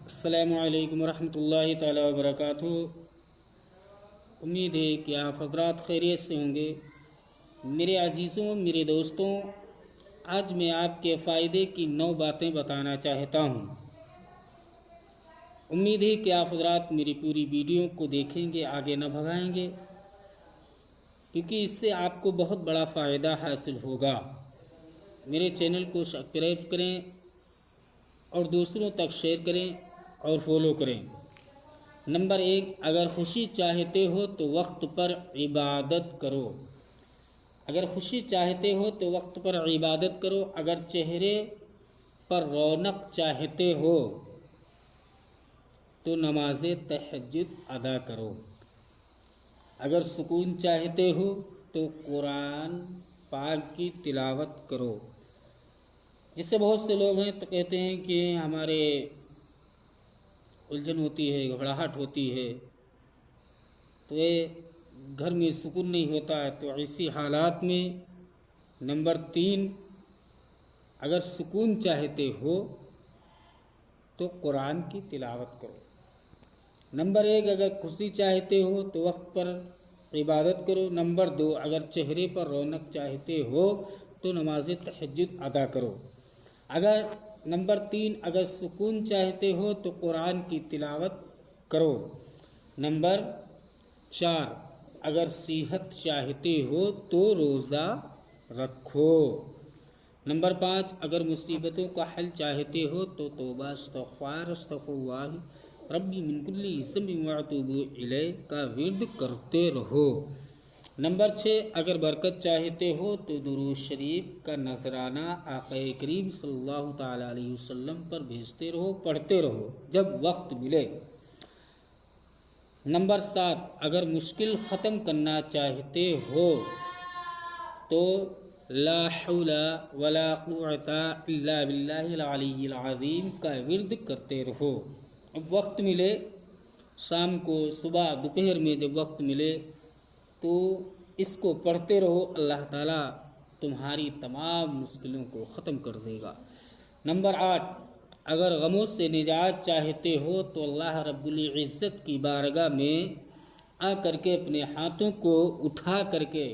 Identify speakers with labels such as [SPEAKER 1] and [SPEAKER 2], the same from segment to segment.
[SPEAKER 1] السلام علیکم ورحمۃ اللہ تعالی وبرکاتہ۔ امید ہے کہ آپ حضرات خیریت سے ہوں گے۔ میرے عزیزوں، میرے دوستوں، آج میں آپ کے فائدے کی 9 باتیں بتانا چاہتا ہوں۔ امید ہے کہ آپ حضرات میری پوری ویڈیو کو دیکھیں گے، آگے نہ بھگائیں گے، کیونکہ اس سے آپ کو بہت بڑا فائدہ حاصل ہوگا۔ میرے چینل کو سبسکرائب کریں اور دوسروں تک شیئر کریں اور فالو کریں۔ نمبر 1، اگر خوشی چاہتے ہو تو وقت پر عبادت کرو۔ اگر خوشی چاہتے ہو تو وقت پر عبادت کرو۔ اگر چہرے پر رونق چاہتے ہو تو نماز تہجد ادا کرو۔ اگر سکون چاہتے ہو تو قرآن پاک کی تلاوت کرو۔ جس سے بہت سے لوگ ہیں تو کہتے ہیں کہ ہمارے الجھن ہوتی ہے، گھبراہٹ ہوتی ہے، تو یہ گھر میں سکون نہیں ہوتا ہے۔ تو ایسی حالات میں نمبر 3، اگر سکون چاہتے ہو تو قرآن کی تلاوت کرو۔ نمبر 1، اگر خوشی چاہتے ہو تو وقت پر عبادت کرو۔ نمبر 2، اگر چہرے پر رونق چاہتے ہو تو نماز تہجد ادا کرو۔ نمبر 3، اگر سکون چاہتے ہو تو قرآن کی تلاوت کرو۔ نمبر 4، اگر صحت چاہتے ہو تو روزہ رکھو۔ نمبر 5، اگر مصیبتوں کا حل چاہتے ہو تو توبہ، استغفار، استغفر اللہ ربی من کل ذنب واتوب الیہ کا ورد کرتے رہو۔ نمبر 6، اگر برکت چاہتے ہو تو درود شریف کا نذرانہ آقا کریم صلی اللہ تعالی علیہ وسلم پر بھیجتے رہو، پڑھتے رہو جب وقت ملے۔ نمبر 7، اگر مشکل ختم کرنا چاہتے ہو تو لا حول ولا قوت الا باللہ العلی العظیم کا ورد کرتے رہو۔ اب وقت ملے، شام کو، صبح، دوپہر میں جب وقت ملے تو اس کو پڑھتے رہو، اللہ تعالیٰ تمہاری تمام مشکلوں کو ختم کر دے گا۔ نمبر 8، اگر غموں سے نجات چاہتے ہو تو اللہ رب العزت کی بارگاہ میں آ کر کے اپنے ہاتھوں کو اٹھا کر کے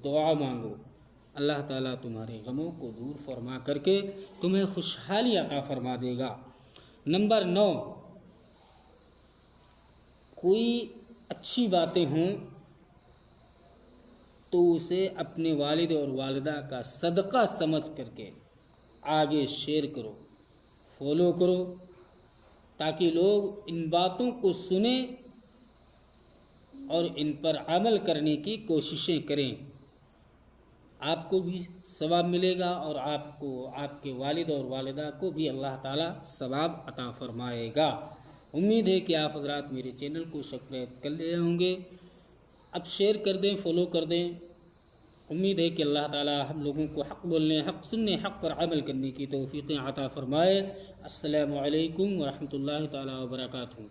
[SPEAKER 1] دعا مانگو، اللہ تعالیٰ تمہارے غموں کو دور فرما کر کے تمہیں خوشحالی عطا فرما دے گا۔ نمبر 9، کوئی اچھی باتیں ہوں تو اسے اپنے والد اور والدہ کا صدقہ سمجھ کر کے آگے شیئر کرو، فالو کرو، تاکہ لوگ ان باتوں کو سنیں اور ان پر عمل کرنے کی کوششیں کریں۔ آپ کو بھی ثواب ملے گا اور آپ کو، آپ کے والد اور والدہ کو بھی اللہ تعالیٰ ثواب عطا فرمائے گا۔ امید ہے کہ آپ حضرات میرے چینل کو سبسکرائب کر لے ہوں گے۔ اب شیئر کر دیں، فالو کر دیں۔ امید ہے کہ اللہ تعالیٰ ہم لوگوں کو حق بولنے، حق سننے، حق پر عمل کرنے کی توفیق عطا فرمائے۔ السلام علیکم ورحمۃ اللہ تعالیٰ وبرکاتہ۔